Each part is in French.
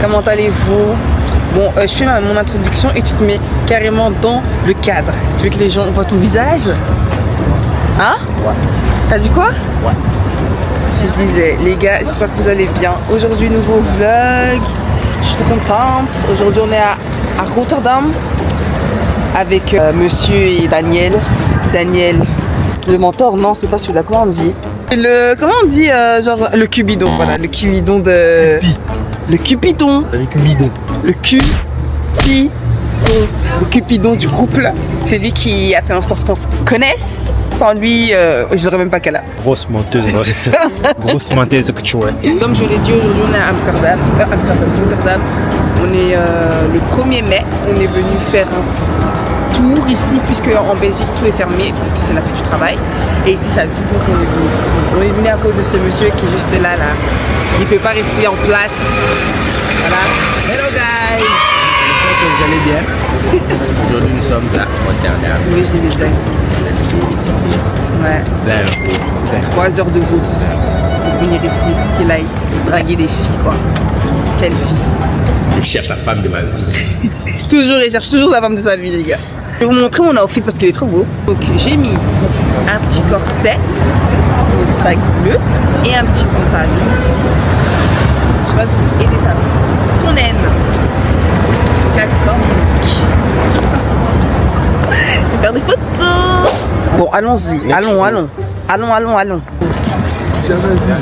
comment allez-vous? Bon, je fais mon introduction et tu te mets carrément dans le cadre. Tu veux que les gens voient ton visage? Hein? Ouais. T'as dit quoi? Ouais. Je disais, les gars, j'espère que vous allez bien. Aujourd'hui, nouveau vlog. Je suis trop contente. Aujourd'hui, on est à Rotterdam avec monsieur et Daniel. Daniel, le mentor, non, c'est pas celui-là. Comment on dit? Comment on dit, genre, le cupidon, voilà, le cupidon de... Le cupidon. Le cupidon. Le cupidon. Le cupidon du couple. C'est lui qui a fait en sorte qu'on se connaisse. Sans lui, je n'aurais même pas qu'elle a. Grosse menteuse. Grosse menteuse que tu es. Comme je l'ai dit, aujourd'hui on est à Amsterdam. Rotterdam. On est le 1er mai. On est venu faire un tour ici, puisque en Belgique tout est fermé, parce que c'est la fête du travail. Et ici ça vit, donc on est venu ici. On est venu à cause de ce monsieur qui est juste là. Il ne peut pas rester en place. Voilà. Hello guys. Vous allez bien? Aujourd'hui nous sommes à Rotterdam. Oui, je les ai. Ouais. 3 heures de route pour venir ici, qu'il aille draguer des filles, quoi. Quelle fille? Je cherche la femme de ma vie. Toujours, il cherche toujours la femme de sa vie, les gars. Je vais vous montrer mon outfit parce qu'il est trop beau. Donc, j'ai mis un petit corset, mon sac bleu et un petit pantalon ici. Je sais pas si vous... et des talons. Parce qu'on aime. J'adore. Je vais faire des photos. Bon, allons-y. Allons.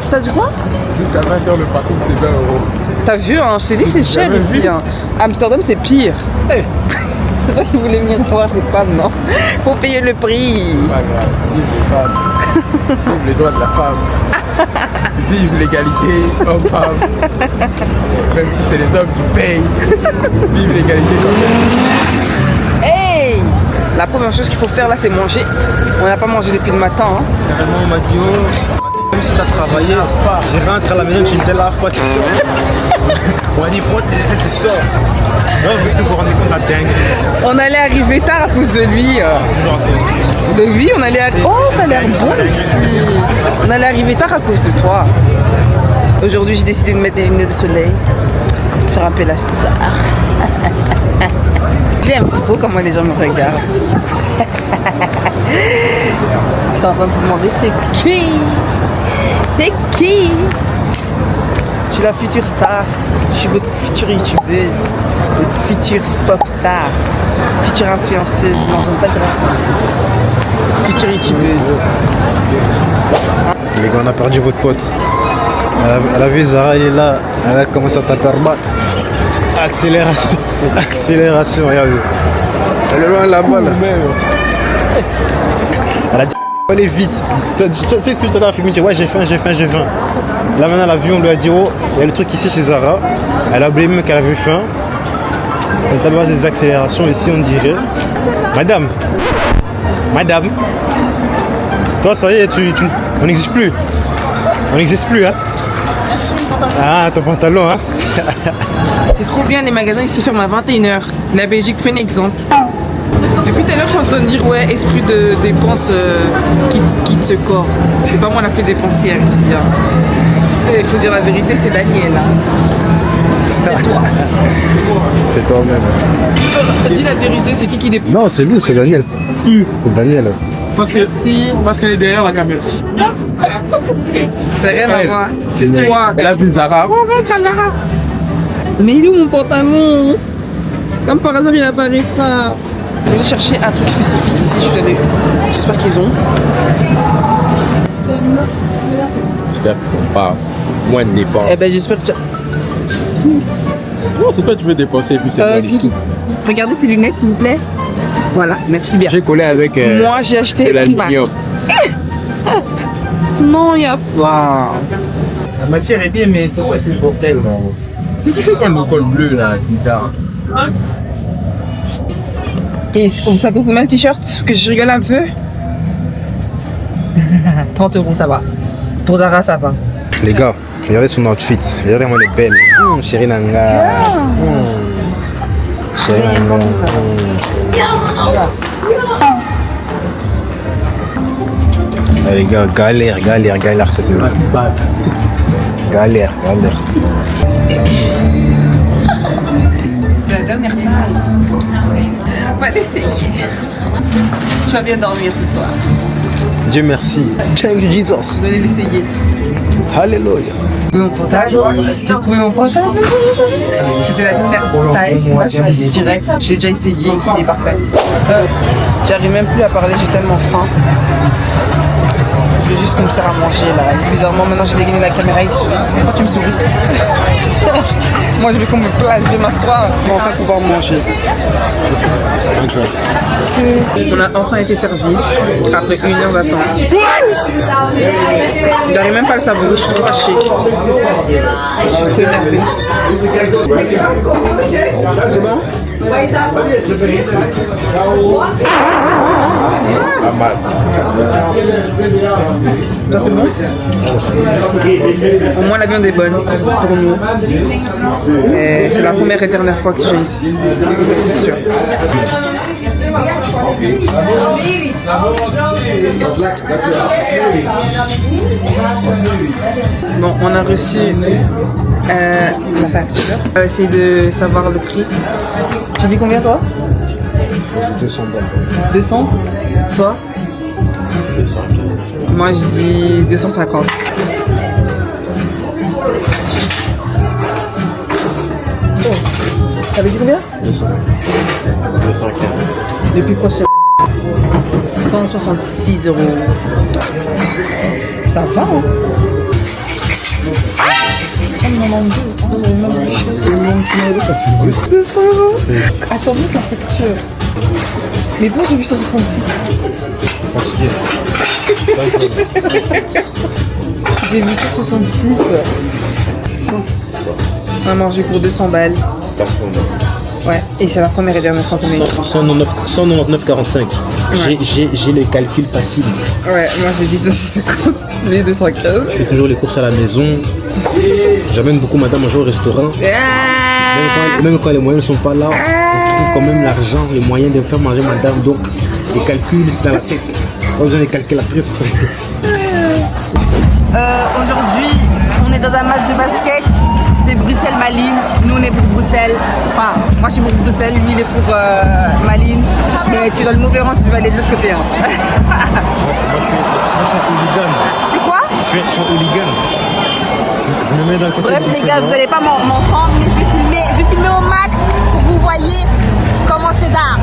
T'as dit quoi? Jusqu'à 20h, le parking c'est 20 €. T'as vu, hein, je t'ai dit c'est cher ici. Hein. Amsterdam c'est pire. Hey. C'est toi qui voulais venir voir les femmes, non? Faut payer le prix. Pas grave, vive les femmes. Vive les droits de la femme. Vive l'égalité homme-femme. Même si c'est les hommes qui payent. Vive l'égalité comme ça. Hey! La première chose qu'il faut faire là c'est manger. On n'a pas mangé depuis le matin. Hein. Carrément, on m'a dit oh, même si t'as travaillé, je rentre à la maison, tu ne te laves pas, tu sors. On m'a dit frotte et tu sors. Non, je me suis rendu compte la dingue. On allait arriver tard à cause de lui. De lui, on allait arriver. Oh, ça a l'air bon ici. On allait arriver tard à cause de toi. Aujourd'hui, j'ai décidé de mettre des lunettes de soleil. Faire un peu la star. J'aime trop comment les gens me regardent. Je suis en train de se demander c'est qui? C'est qui? Je suis la future star. Je suis votre future youtubeuse. Votre future pop star. Future influenceuse. Non, je ne veux pas dire influenceuse. Future youtubeuse. Les gars, on a perdu votre pote. Elle a vu Zara, elle est là. Elle a commencé à taper rebattre. Accélération. Accélération, regardez. Elle est loin là-bas là. Elle a dit allez vite. Tu sais que tout à l'heure elle me dit ouais j'ai faim. Là maintenant elle a vu, on lui a dit oh il y a le truc ici chez Zara. Elle a oublié même qu'elle avait faim. Elle t'a des accélérations ici on dirait. Madame. Toi ça y est on n'existe plus. On n'existe plus hein. Ah ton pantalon hein. C'est trop bien, les magasins ici ferment à 21h. La Belgique, prenez exemple. Depuis tout à l'heure, je suis en train de dire ouais, esprit de dépense quitte ce corps. C'est pas moi la plus dépensière ici. Hein. Il faut dire la vérité, c'est Daniel. Hein. C'est toi. C'est toi-même. Dis la vérité, c'est qui dépense? Non c'est lui, c'est Daniel. C'est Daniel. Parce qu'elle est derrière la caméra. C'est rien à voir. C'est toi. Elle a vu Zara. Oh, rentre à Zara. Mais il est où mon pantalon? Comme par hasard, il apparaît pas. Je vais chercher un truc spécifique ici, je t'avais. J'espère qu'ils ont. J'espère qu'ils n'ont pas moins de dépenses. Eh ben, j'espère que. Non, c'est toi qui veux dépenser et puis c'est moi qui. Regardez ces lunettes, s'il vous plaît. Voilà, merci bien. J'ai collé avec. Moi, j'ai acheté de l'aluminium. Non, il y a pas. La matière est bien, mais c'est quoi, c'est le bordel, non? C'est quoi le col bleu là, bizarre? Et ça coûte combien le t-shirt? Que je rigole un peu. 30 € ça va. Pour Zara ça va. Les gars, regardez son outfit. Regardez comment elle est belle. Chérie Nanga. Chérie Nanga. Ah, les gars, galère cette nuit. Galère. essayer. Tu vas bien dormir ce soir. Dieu merci. Thank you Jesus. Je vais l'essayer. Alléluia. Mon portable. J'ai trouvé mon portable. C'était la dernière taille. Moi, je me suis direct. J'ai déjà essayé. Il est parfait. J'arrive même plus à parler. J'ai tellement faim. Je veux juste qu'on me sert à manger là. Bizarrement, maintenant j'ai dégainé la caméra. Pourquoi tu me souris? Moi, je veux qu'on me place. Je vais m'asseoir pour enfin pouvoir manger. On a enfin été servi après 1 heure d'attente. J'arrive même pas à le savourer, je suis trop fâchée. Je suis trop énervée. C'est bon? Pas mal. Toi c'est bon? Au moins la viande est bonne pour nous. Et c'est la première et dernière fois que je viens ici, c'est sûr. Bon, on a reçu la facture. On va essayer de savoir le prix. Tu dis combien toi? 200 balles. 200? Toi? 215. Moi je dis 250. Oh. T'avais dit combien? 215. Le plus proche, 166 €. Ça va, hein? C'est 200 €. Attends, mec, la facture. Mais bon, j'ai vu 166. J'ai vu 166. On a mangé pour 200 balles. Ouais, et c'est la première et dernière fois qu'on est ici. 199,45. Ouais. J'ai le calcul facile. Ouais, moi j'ai dit 250, lui 215. Je fais toujours les courses à la maison. J'amène beaucoup madame manger au restaurant. Même quand les moyens ne sont pas là, on trouve quand même l'argent, les moyens de faire manger madame. Donc, les calculs, c'est dans la tête. Pas besoin de calculatrices. Aujourd'hui, on est dans un match de basket. C'est Bruxelles-Malines. Nous, on est pour Bruxelles. Enfin, moi, je suis pour Bruxelles. Lui, il est pour Malines. Mais tu es dans le mauvais rang si tu vas aller de l'autre côté. Hein. Moi, je suis un hooligan. C'est quoi? Je suis un hooligan. Je me mets dans le côté. Bref, de les gars, vous n'allez pas m'entendre, mais je vais filmer au max pour que vous voyez comment c'est d'art.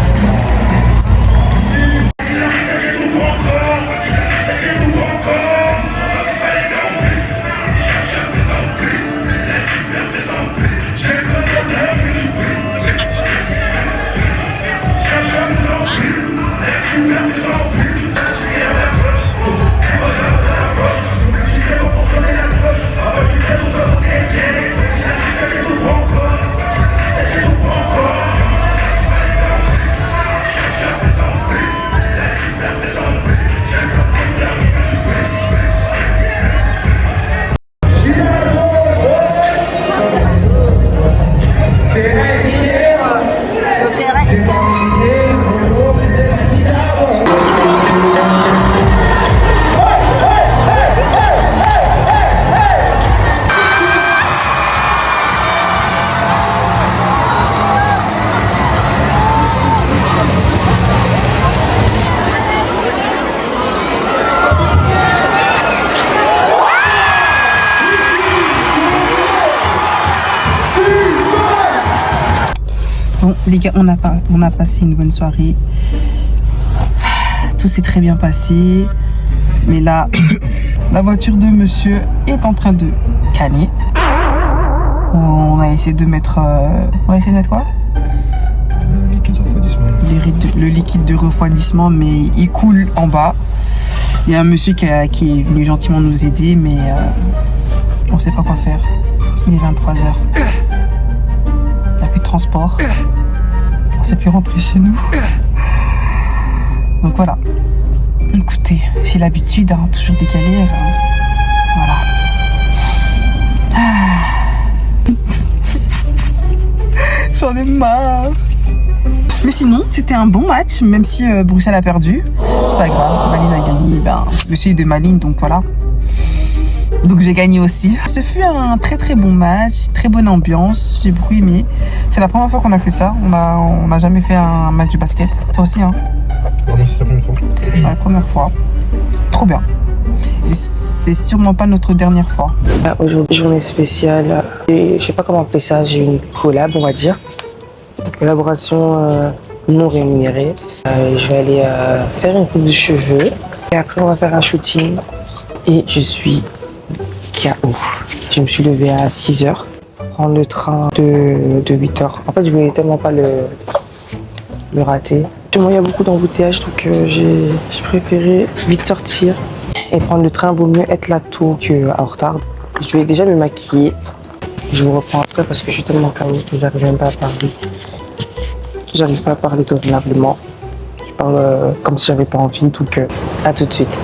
Bon, les gars, on a passé une bonne soirée. Tout s'est très bien passé. Mais là, la voiture de monsieur est en train de canner. On a essayé de mettre... on a essayé de mettre quoi? Le liquide de refroidissement. Le liquide de refroidissement, mais il coule en bas. Il y a un monsieur qui est venu gentiment nous aider, mais on sait pas quoi faire. Il est 23 h. Il n'y a plus de transport. On sait plus rentrer chez nous. Donc voilà. Écoutez, j'ai l'habitude, hein, toujours des galères. Hein. Voilà. J'en ai marre. Mais sinon, c'était un bon match, même si Bruxelles a perdu. C'est pas grave, Malines a gagné. Ben, je suis de Malines, donc voilà. Donc j'ai gagné aussi. Ce fut un très très bon match, très bonne ambiance, j'ai beaucoup aimé. C'est la première fois qu'on a fait ça. On n'a jamais fait un match de basket. Toi aussi, hein? Ah non, c'est la première fois. La première fois. Trop bien. C'est sûrement pas notre dernière fois. Aujourd'hui, journée spéciale. Et je sais pas comment appeler ça. J'ai une collab, on va dire. Une collaboration non rémunérée. Je vais aller faire une coupe de cheveux. Et après, on va faire un shooting. Et je suis KO. Je me suis levée à 6h. Prendre le train de 8h. En fait, je voulais tellement pas le rater. Moi, il y a beaucoup d'embouteillages, donc j'ai préféré vite sortir et prendre le train. Vaut mieux être là tôt qu'en retard. Je vais déjà me maquiller. Je vous reprends après parce que je suis tellement KO que j'arrive même pas à parler. J'arrive pas à parler convenablement. Je parle comme si j'avais pas envie, donc à tout de suite.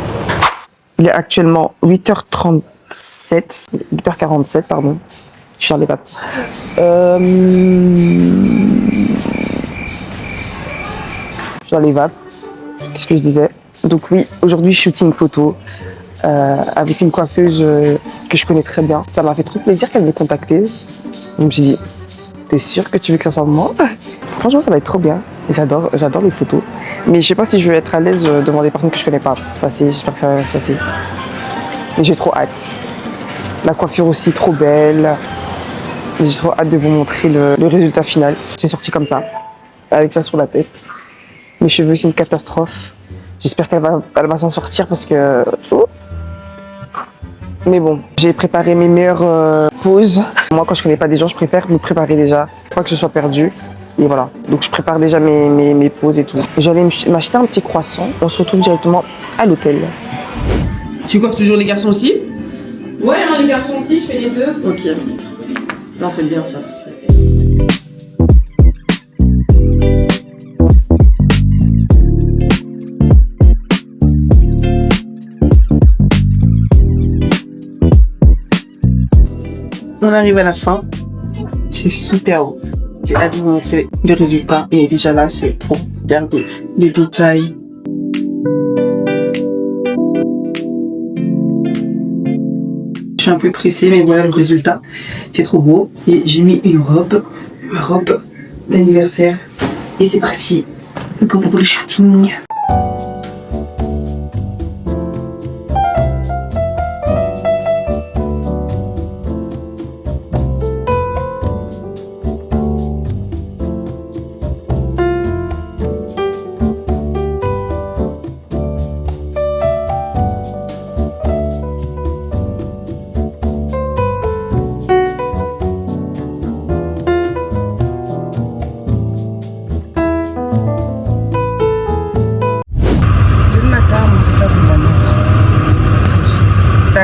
Il est actuellement 8h47, pardon. Je suis dans les papes. Je suis dans les vapes. Qu'est-ce que je disais? Donc oui, aujourd'hui shooting photo avec une coiffeuse que je connais très bien. Ça m'a fait trop plaisir qu'elle m'ait contactée. Je me suis dit, t'es sûre que tu veux que ça soit moi? Franchement, ça va être trop bien. J'adore les photos. Mais je sais pas si je vais être à l'aise devant des personnes que je connais pas. J'espère que ça va se passer. Mais j'ai trop hâte. La coiffure aussi trop belle. J'ai trop hâte de vous montrer le résultat final. J'ai sorti comme ça, avec ça sur la tête. Mes cheveux, c'est une catastrophe. J'espère qu'elle va s'en sortir parce que... Oh. Mais bon, j'ai préparé mes meilleures poses. Moi, quand je connais pas des gens, je préfère me préparer déjà. Pas que je sois perdu. Et voilà, donc je prépare déjà mes poses et tout. J'allais m'acheter un petit croissant. On se retrouve directement à l'hôtel. Tu coiffes toujours les garçons aussi? Ouais, hein, les garçons aussi, je fais les deux. Ok. Non, c'est bien ça. On arrive à la fin. C'est super beau. J'ai hâte de vous montrer le résultat. Et déjà là, c'est trop bien. Les détails. Je suis un peu pressée, mais voilà le résultat. C'est trop beau. Et j'ai mis une robe, ma robe d'anniversaire. Et c'est parti. Go pour le shooting.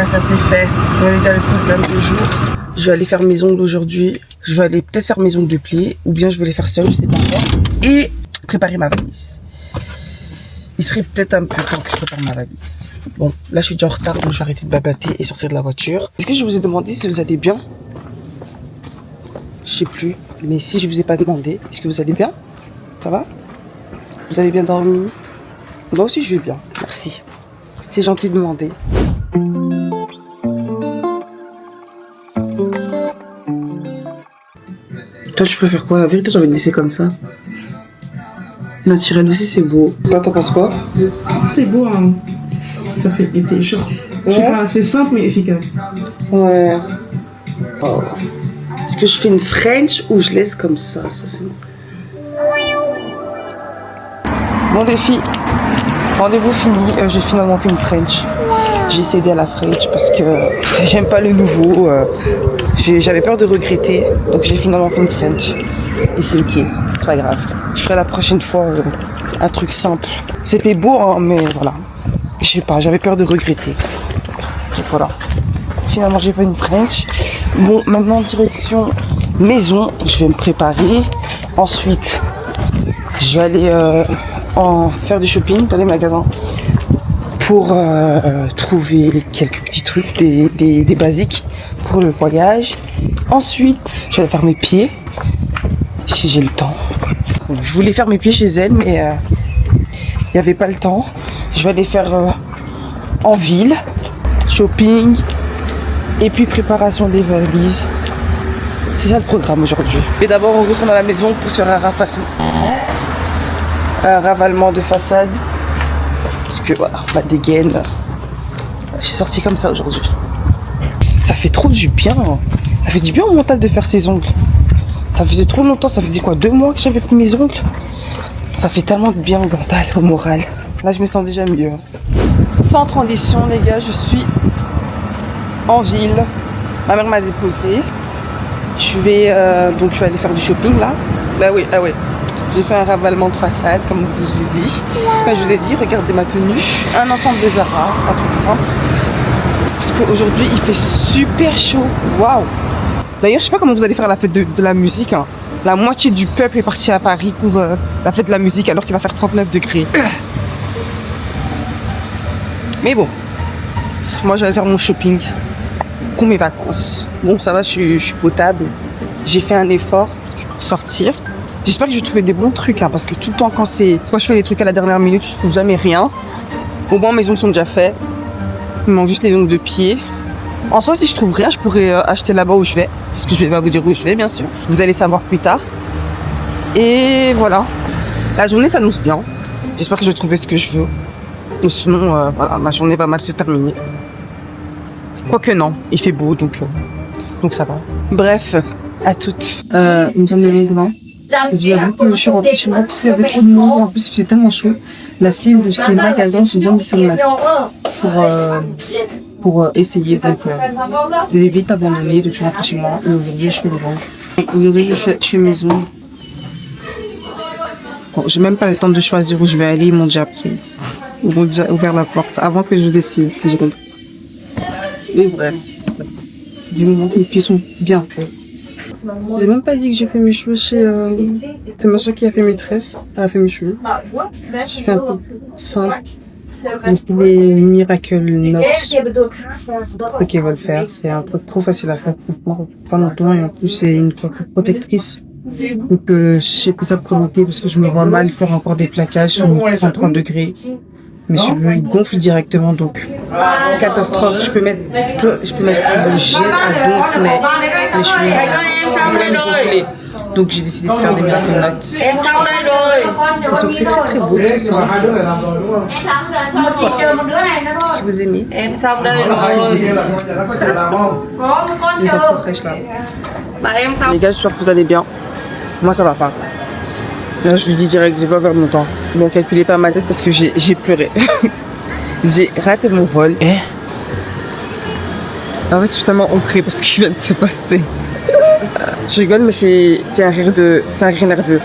Ça c'est fait. On est dans le programme du jour. Je vais aller faire mes ongles aujourd'hui. Je vais aller peut-être faire mes ongles de pli. Ou bien je vais les faire seul, je sais pas encore. Et préparer ma valise. Il serait peut-être un peu temps que je prépare ma valise. Bon, là je suis déjà en retard, donc je vais arrêter de babater et sortir de la voiture. Est-ce que je vous ai demandé si vous allez bien? Je sais plus. Mais si je vous ai pas demandé, est-ce que vous allez bien? Ça va? Vous avez bien dormi? Moi aussi je vais bien. Merci. C'est gentil de demander. Toi, tu préfères quoi? La vérité, j'ai envie de laisser comme ça. Naturel aussi, c'est beau. Toi, t'en penses quoi? C'est beau, hein. Ça fait été. Je sais pas, c'est simple mais efficace. Ouais. Oh. Est-ce que je fais une French ou je laisse comme ça? Ça c'est... Bon, les filles, rendez-vous fini. J'ai finalement fait une French. J'ai cédé à la French parce que j'aime pas le nouveau. J'avais peur de regretter, donc j'ai finalement fait une French. Et c'est ok, c'est pas grave. Je ferai la prochaine fois un truc simple. C'était beau, hein, mais voilà. Je sais pas, j'avais peur de regretter. Donc voilà. Finalement, j'ai fait une French. Bon, maintenant, direction maison. Je vais me préparer. Ensuite, je vais aller faire du shopping dans les magasins pour trouver quelques petits trucs, des basiques pour le voyage. Ensuite, je vais faire mes pieds si j'ai le temps. Je voulais faire mes pieds chez elle, mais il n'y avait pas le temps. Je vais aller faire en ville, shopping et puis préparation des valises. C'est ça le programme aujourd'hui. Et d'abord, on retourne à la maison pour se faire un ravalement de façade. Parce que voilà, ma dégaine. Je suis sortie comme ça aujourd'hui. Ça fait trop du bien. Ça fait du bien au mental de faire ses ongles. Ça faisait trop longtemps, ça faisait quoi, 2 mois que j'avais plus mes ongles. Ça fait tellement de bien au mental, au moral. Là, je me sens déjà mieux. Sans transition, les gars, je suis en ville. Ma mère m'a déposée. Je vais aller faire du shopping là. Ah oui. J'ai fait un ravalement de façade, comme je vous ai dit. Enfin, je vous ai dit, regardez ma tenue. Un ensemble de Zara, un truc simple. Parce qu'aujourd'hui, il fait super chaud. Waouh! D'ailleurs, je sais pas comment vous allez faire la fête de la musique. Hein. La moitié du peuple est parti à Paris pour la fête de la musique alors qu'il va faire 39 degrés. Mais bon, moi, je vais aller faire mon shopping pour mes vacances. Bon, ça va, je suis potable. J'ai fait un effort, sortir. J'espère que je vais trouver des bons trucs, hein, parce que tout le temps, quand je fais les trucs à la dernière minute, je trouve jamais rien. Au moins, mes ongles sont déjà faits. Il me manque juste les ongles de pied. En soi, si je trouve rien, je pourrais acheter là-bas où je vais. Parce que je vais pas vous dire où je vais, bien sûr. Vous allez savoir plus tard. Et voilà. La journée s'annonce bien. J'espère que je vais trouver ce que je veux. Et sinon, voilà, ma journée va mal se terminer. Quoique non, il fait beau, donc ça va. Bref, à toutes. Nous sommes allés devant. Je vous avoue que je suis rentrée chez moi parce qu'il y avait trop de monde. En plus, il faisait tellement chaud. La file de ce magasin, je viens de descendre pour essayer de vite abandonner, de rentrer chez moi. Et aujourd'hui, je fais le vent. Aujourd'hui, je fais mes ongles. Bon, j'ai même pas le temps de choisir où je vais aller. Ils m'ont déjà pris. Ils m'ont déjà ouvert la porte avant que je décide si je rentre. Mais bref, du moment que les pieds sont bien faits. J'ai même pas dit que j'ai fait mes cheveux chez... C'est ma soeur qui a fait mes tresses. Elle a fait mes cheveux. J'ai fait un truc simple. Les Miracle Knots. Ce qu'ils veulent faire, c'est un truc trop facile à faire. Pas longtemps et en plus c'est une protectrice. Donc je sais que ça peut monter parce que je me vois mal faire encore des plaquages sur 30 degrés. Mes cheveux ils gonflent directement, donc catastrophe. Je peux mettre du gel à gonfler mes cheveux. Donc j'ai décidé de faire des Miracle Knots. C'est très très beau, très simple. Est-ce que vous aimez? Ils sont trop fraîches là. Les gars, j'espère que vous allez bien. Moi ça va pas. Là je vous dis direct, j'ai pas perdre mon temps. Bon, calculez pas ma tête parce que j'ai pleuré. J'ai raté mon vol. En fait, je suis tellement entrée parce qu'il vient de se passer. Je rigole, mais c'est un rire nerveux.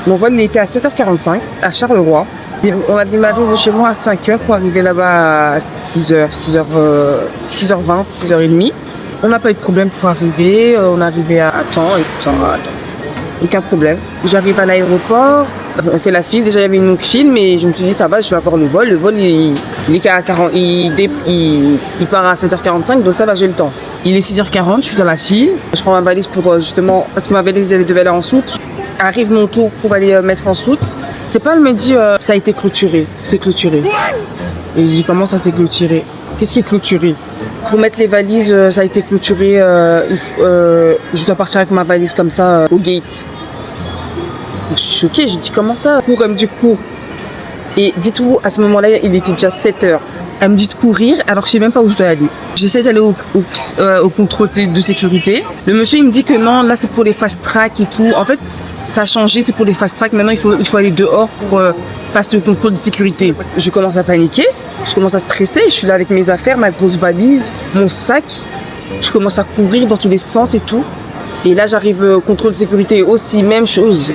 Mon vol il était à 7h45 à Charleroi. On a démarré de chez moi à 5h pour arriver là-bas à 6h20, 6h30. On n'a pas eu de problème pour arriver. On est arrivé à temps et tout ça. Aucun problème. J'arrive à l'aéroport. On fait la file. Déjà, il y avait une longue file, mais je me suis dit, ça va, je vais avoir le vol. Le vol, il est à 40, il part à 7h45, donc ça va, j'ai le temps. Il est 6h40, je suis dans la file. Je prends ma valise pour justement, parce que ma valise, elle devait aller en soute. Arrive mon tour pour aller mettre en soute. C'est pas, elle me dit, ça a été clôturé. C'est clôturé. Et je dis, comment ça s'est clôturé? Qu'est-ce qui est clôturé? Pour mettre les valises, ça a été clôturé. Je dois partir avec ma valise comme ça au gate. Je suis choquée, je dis comment ça? Elle me dit cours. Et dites-vous, à ce moment-là, il était déjà 7h. Elle me dit de courir alors que je sais même pas où je dois aller. J'essaie d'aller au contrôle de sécurité. Le monsieur il me dit que non, là c'est pour les fast track et tout. En fait, ça a changé, c'est pour les fast track. Maintenant il faut aller dehors pour passer le contrôle de sécurité. Je commence à paniquer, je commence à stresser. Je suis là avec mes affaires, ma grosse valise, mon sac. Je commence à courir dans tous les sens et tout. Et là j'arrive au contrôle de sécurité aussi, même chose.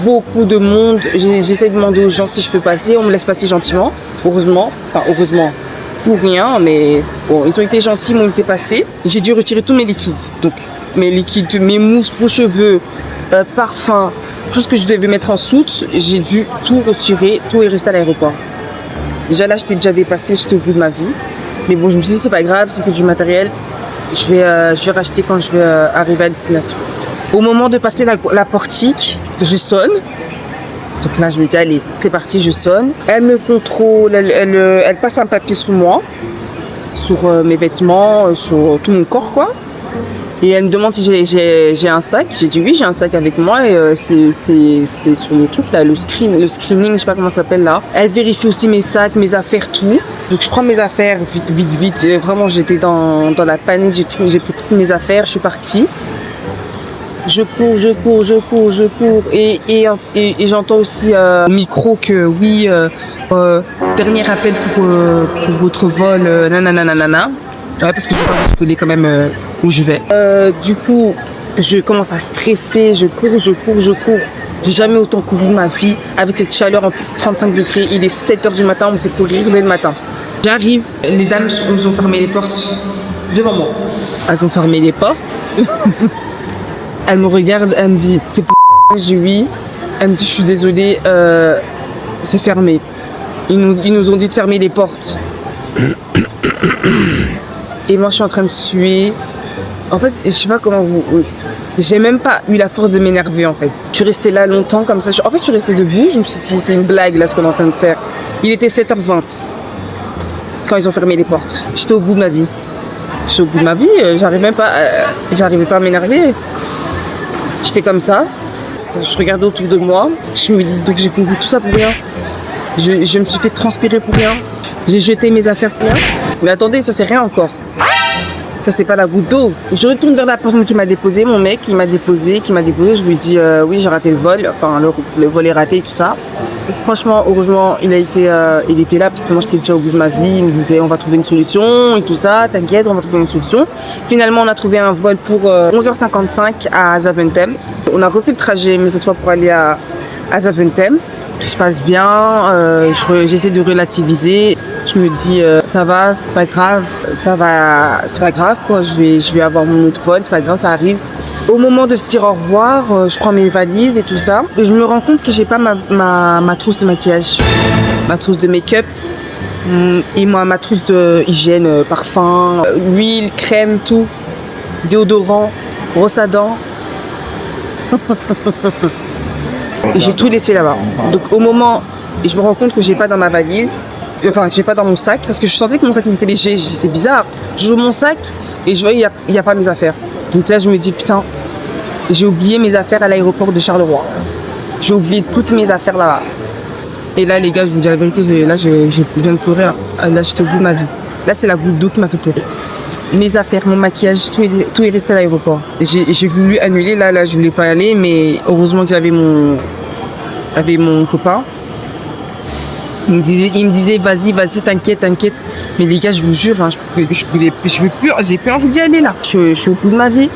Beaucoup de monde. J'essaie de demander aux gens si je peux passer. On me laisse passer gentiment. Heureusement. Pour rien, mais bon, ils ont été gentils, ils m'ont laissé passer. J'ai dû retirer tous mes liquides. Donc, mes liquides, mes mousses pour cheveux, parfum, tout ce que je devais mettre en soute, j'ai dû tout retirer. Tout est resté à l'aéroport. Déjà là, j'étais déjà dépassée, j'étais au bout de ma vie. Mais bon, je me suis dit, c'est pas grave, c'est que du matériel. Je vais racheter quand je vais arriver à destination. Au moment de passer la portique, je sonne. Donc là, je me dis, allez, c'est parti, je sonne. Elle me contrôle, elle passe un papier sur moi, sur mes vêtements, sur tout mon corps, quoi. Et elle me demande si j'ai un sac. J'ai dit oui, j'ai un sac avec moi et c'est sur le truc là, le screening, je sais pas comment ça s'appelle là. Elle vérifie aussi mes sacs, mes affaires, tout. Donc je prends mes affaires vite. Et vraiment, j'étais dans la panique, j'ai pris toutes mes affaires, je suis partie. Je cours. Et j'entends aussi au micro que oui, dernier appel pour votre vol, nanana. Ouais, parce que je vais pas vous spoiler quand même où je vais. Du coup, je commence à stresser, je cours. J'ai jamais autant couru de ma vie avec cette chaleur en plus 35 degrés. Il est 7h du matin, on me fait courir dès le matin. J'arrive, les dames ont fermé les portes devant moi. Elles ont fermé les portes. Elle me regarde, elle me dit c'était pour je dis oui. Elle me dit je suis désolée, c'est fermé. Ils nous ont dit de fermer les portes. Et moi je suis en train de suer. En fait, je sais pas comment j'ai même pas eu la force de m'énerver en fait. Je suis restée là longtemps comme ça. En fait, je suis restée debout, je me suis dit c'est une blague là ce qu'on est en train de faire. Il était 7h20 quand ils ont fermé les portes. J'étais au bout de ma vie. J'arrivais pas à m'énerver. J'étais comme ça, je regardais autour de moi, je me disais donc j'ai couru tout ça pour rien. Je me suis fait transpirer pour rien. J'ai jeté mes affaires pour rien. Mais attendez, ça c'est rien encore. Ça c'est pas la goutte d'eau. Je retourne vers la personne qui m'a déposé, mon mec qui m'a déposé. Je lui dis oui j'ai raté le vol, enfin le vol est raté et tout ça. Donc, franchement, heureusement il était là parce que moi j'étais déjà au bout de ma vie. Il me disait on va trouver une solution et tout ça, t'inquiète, on va trouver une solution. Finalement on a trouvé un vol pour 11h55 à Zaventem. On a refait le trajet mais cette fois pour aller à Zaventem. Tout se passe bien, j'essaie de relativiser. Je me dis ça va, c'est pas grave quoi, je vais avoir mon autre vol, c'est pas grave, ça arrive. Au moment de se dire au revoir, je prends mes valises et tout ça. Et je me rends compte que j'ai pas ma trousse de maquillage, ma trousse de make-up et ma trousse de hygiène, parfum, huile, crème, tout, déodorant, brosse à dents. Et j'ai tout laissé là-bas. Donc au moment, et je me rends compte que j'ai pas dans ma valise, enfin j'ai pas dans mon sac, parce que je sentais que mon sac était léger. C'est bizarre. J'ouvre mon sac et je vois il y a pas mes affaires. Donc là je me dis putain, j'ai oublié mes affaires à l'aéroport de Charleroi. J'ai oublié toutes mes affaires là-bas. Et là les gars, je vous dis la vérité, là je viens de pleurer. Là j'étais au bout de ma vie. Là c'est la goutte d'eau qui m'a fait pleurer. Mes affaires, mon maquillage, tout est resté à l'aéroport. J'ai voulu annuler, là je voulais pas aller, mais heureusement que j'avais mon copain. Il me disait vas-y, t'inquiète. Mais les gars, je vous jure, hein, j'ai plus envie d'y aller là. Je suis au bout de ma vie.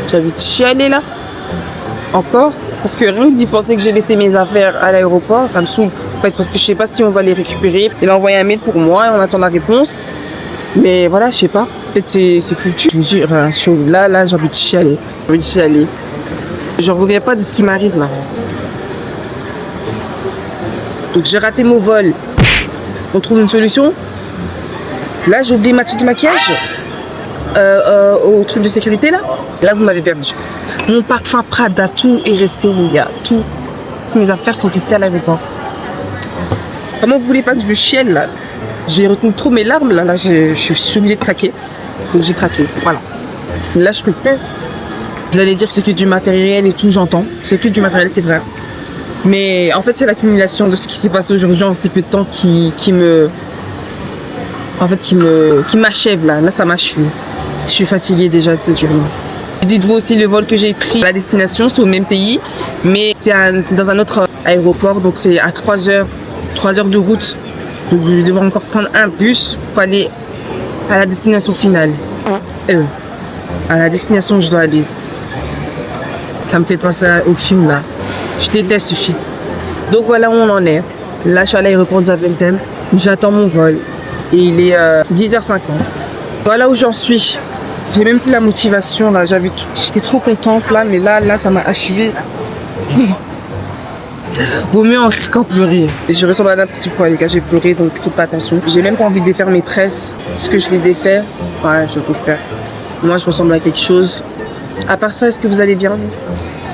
J'avais chialé là. Encore. Parce que rien que d'y penser que j'ai laissé mes affaires à l'aéroport, ça me saoule. En fait, parce que je sais pas si on va les récupérer. Il a envoyé un mail pour moi et on attend la réponse. Mais voilà, je sais pas. Peut-être c'est foutu. Je vous jure, là, j'ai envie de chialer. Je reviens pas de ce qui m'arrive là. Donc j'ai raté mon vol. On trouve une solution. Là, j'ai oublié ma trousse de maquillage. Au truc de sécurité là. Là, vous m'avez perdu. Mon parfum Prada, tout est resté, les gars. Tout. Mes affaires sont restées à l'aéroport. Comment vous voulez pas que je chiale là? J'ai retenu trop mes larmes là, je suis obligée de craquer. Faut que j'ai craqué, voilà. Là je peux plus. Vous allez dire que c'est que du matériel et tout, j'entends. C'est que du matériel, c'est vrai. Mais en fait c'est l'accumulation de ce qui s'est passé aujourd'hui en si peu de temps qui m'achève là. Là ça m'achève. Je suis fatiguée déjà de cette journée. Dites-vous aussi le vol que j'ai pris, la destination c'est au même pays, mais c'est dans un autre aéroport, donc c'est à 3 heures de route. Donc je vais devoir encore prendre un bus pour aller à la destination finale. À la destination où je dois aller. Ça me fait penser au film là. Je déteste ce film. Donc voilà où on en est. Là je suis à l'aéroport de Zaventem. J'attends mon vol. Et il est 10h50. Voilà où j'en suis. J'ai même plus la motivation là. J'étais trop contente là, mais là ça m'a achevé. Vaut mieux en rire qu'en pleurer. Et je ressemble à un petit poil, les gars, j'ai pleuré, donc faites pas attention. J'ai même pas envie de défaire mes tresses. Est-ce que je les défais? Ouais, je peux le faire. Moi, je ressemble à quelque chose. À part ça, est-ce que vous allez bien?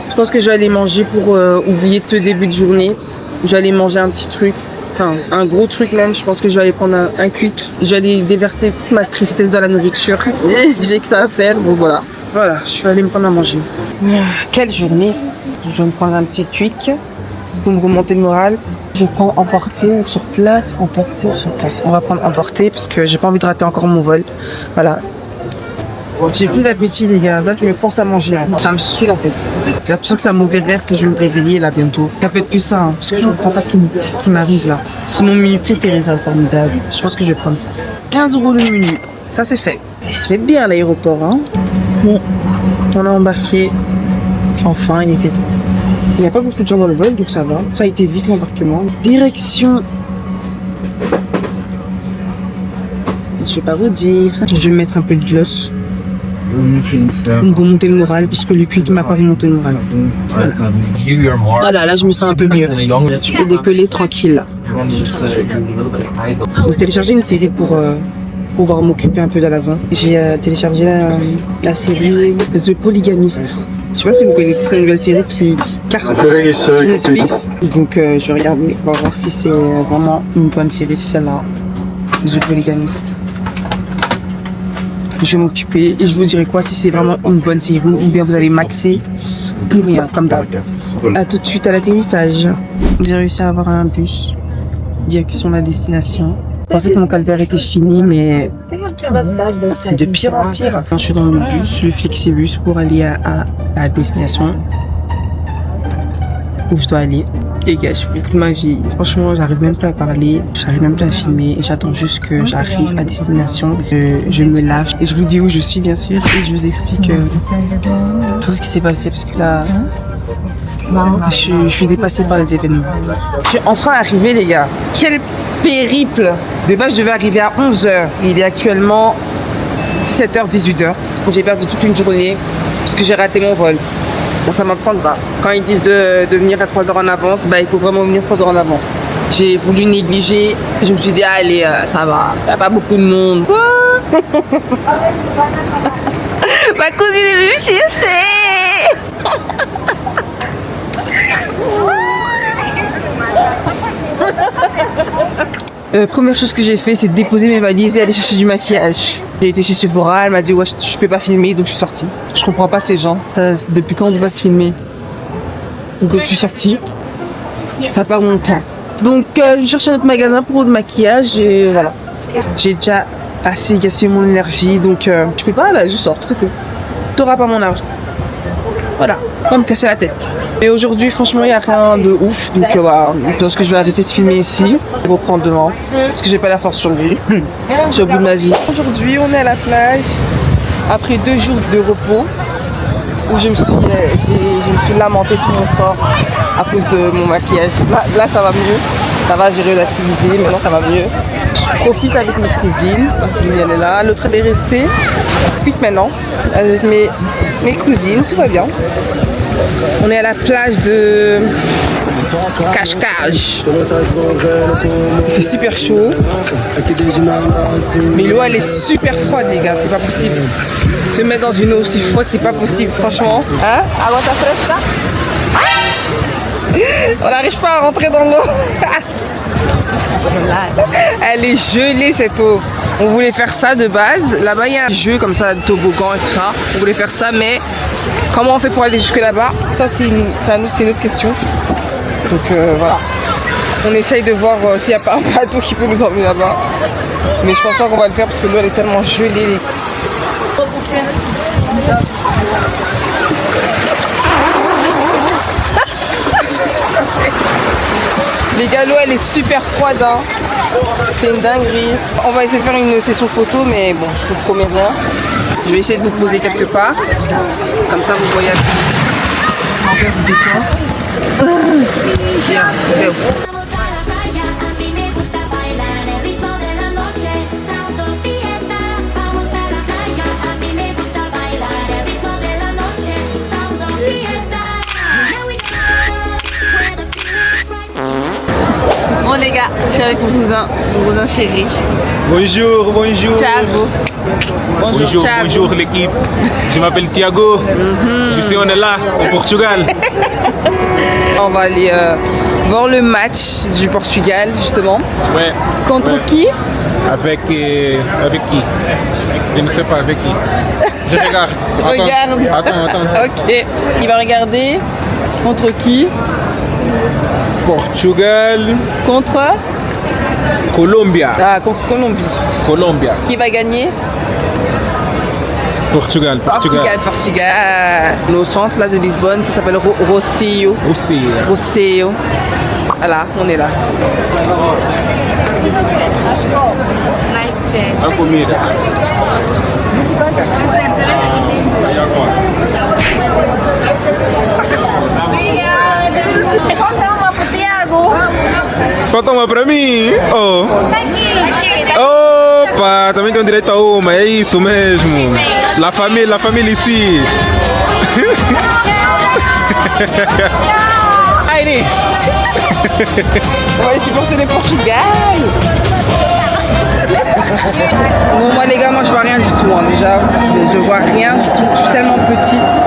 Je pense que je vais aller manger pour oublier de ce début de journée. Je vais aller manger un petit truc. Enfin, un gros truc même. Je pense que je vais aller prendre un quick. Je vais aller déverser toute ma tristesse dans la nourriture. J'ai que ça à faire, donc voilà. Voilà, je suis allée me prendre à manger. Quelle journée. Je vais me prendre un petit quick pour me remonter le moral. Je prends emporter ou sur place, emporter ou sur place. On va prendre emporter parce que j'ai pas envie de rater encore mon vol. Voilà. J'ai plus d'appétit les gars, là je me force à manger. Ça me suit la tête. J'ai l'impression que c'est un mauvais rêve que je vais me réveiller là bientôt. Ça peut être que ça, parce que je ne comprends pas ce qui m'arrive là. C'est mon menu préféré, ça, formidable. Je pense que je vais prendre ça. 15 € le menu, ça c'est fait. Il se fait bien à l'aéroport, hein. Bon, on a embarqué. Enfin, il était temps. Il n'y a pas beaucoup de gens dans le vol, donc ça va. Ça a été vite l'embarquement. Direction. Je vais pas vous dire. Je vais mettre un peu de gloss. Pour remonter le moral, puisque le quick m'a pas remonté le moral. Voilà, là je me sens un peu mieux. Je peux décoller tranquille là. J'ai téléchargé une série pour pouvoir m'occuper un peu de l'avant. J'ai téléchargé la série The Polygamist. Je sais pas si vous connaissez, c'est une nouvelle série qui cartonne sur Netflix. Donc je vais regarder, on va voir si c'est vraiment une bonne série, si celle-là. The Polygamist. Je vais m'occuper et je vous dirai quoi si c'est vraiment une bonne série ou bien vous allez maxer pour rien, comme d'hab. A tout de suite à l'atterrissage. J'ai réussi à avoir un bus direction la destination. Je pensais que mon calvaire était fini, mais c'est de pire en pire. Quand je suis dans le bus, le Flexibus, pour aller à la destination où je dois aller. Les gars, je fais toute ma vie. Franchement, j'arrive même pas à parler, j'arrive même pas à filmer. Et j'attends juste que j'arrive à destination. Je me lave et je vous dis où je suis, bien sûr. Et je vous explique tout ce qui s'est passé parce que là, je suis dépassée par les événements. Je suis enfin arrivée, les gars. Quel périple! De base, je devais arriver à 11h. Il est actuellement 17h, 18h. J'ai perdu toute une journée parce que j'ai raté mon vol. Bon, ça m'apprend pas. Quand ils disent de venir à 3 heures en avance, bah il faut vraiment venir 3 heures en avance. J'ai voulu négliger. Je me suis dit, allez, ça va. Il n'y a pas beaucoup de monde. Quoi? Ma cousine est venue me chercher. Première chose que j'ai fait, c'est déposer mes valises et aller chercher du maquillage. J'ai été chez Sephora, elle m'a dit ouais je peux pas filmer, donc je suis sortie. Je comprends pas ces gens. Depuis quand on peut pas se filmer? Donc je suis sortie. Ça part mon temps. Donc je cherchais un autre magasin pour le maquillage et voilà. J'ai déjà assez gaspillé mon énergie, donc je peux pas, bah je sors, c'est tout. T'auras pas mon argent. Voilà, pas me casser la tête. Mais aujourd'hui, franchement, il n'y a rien de ouf. Donc voilà, je pense que je vais arrêter de filmer ici. Je vais reprendre demain. Parce que j'ai pas la force aujourd'hui. Je suis au bout de ma vie. Aujourd'hui, on est à la plage. Après 2 jours de repos. Où je me suis lamentée sur mon sort à cause de mon maquillage. Là, ça va mieux. Ça va, j'ai relativisé. Maintenant, ça va mieux. Je profite avec mes cousines. Elle est là. L'autre, elle est restée. Je profite maintenant avec mes cousines. Tout va bien. On est à la plage de Cache-Cache. Il fait super chaud. Mais l'eau elle est super froide les gars, c'est pas possible. Se mettre dans une eau aussi froide, c'est pas possible franchement. Hein? Agua está fresca? On n'arrive pas à rentrer dans l'eau. Elle est gelée cette eau. On voulait faire ça de base. Là-bas il y a un jeu comme ça, toboggan et tout ça. On voulait faire ça mais comment on fait pour aller jusque là-bas? Ça c'est une autre question. Donc voilà. On essaye de voir s'il n'y a pas un bateau qui peut nous emmener là-bas. Mais je pense pas qu'on va le faire parce que l'eau elle est tellement gelée. Les gars, l'eau elle est super froide hein. C'est une dinguerie. On va essayer de faire une session photo mais bon je vous promets rien. Je vais essayer de vous poser quelque part. Comme ça vous voyez l'envers du décor. Bon les gars, je suis avec mon cousin chéri. Bonjour, bonjour. Thiago. Bonjour, Thiago. bonjour l'équipe. Je m'appelle Thiago. Je sais, on est là, au Portugal. On va aller voir le match du Portugal justement. Ouais. Contre ouais. qui? Avec qui? Je ne sais pas avec qui. Je regarde. Regarde. Attends. Ok. Il va regarder contre qui? Portugal, Contre Colombia. Ah, contre Colombie. Colombia. Qui va gagner? Portugal. Portugal. Nos centres là de Lisbonne, ça s'appelle Rossio. Aussi. Rossio. Voilà, on est là. A comida. Falta uma pra mim? Oh. Opa, também tem direito a uma, é isso mesmo. La família em si. Allez. On va aller supporter le Portugal. Bon, moi les gars, moi je vois rien du tout hein, déjà. Je vois rien du tout. Je suis tellement petite.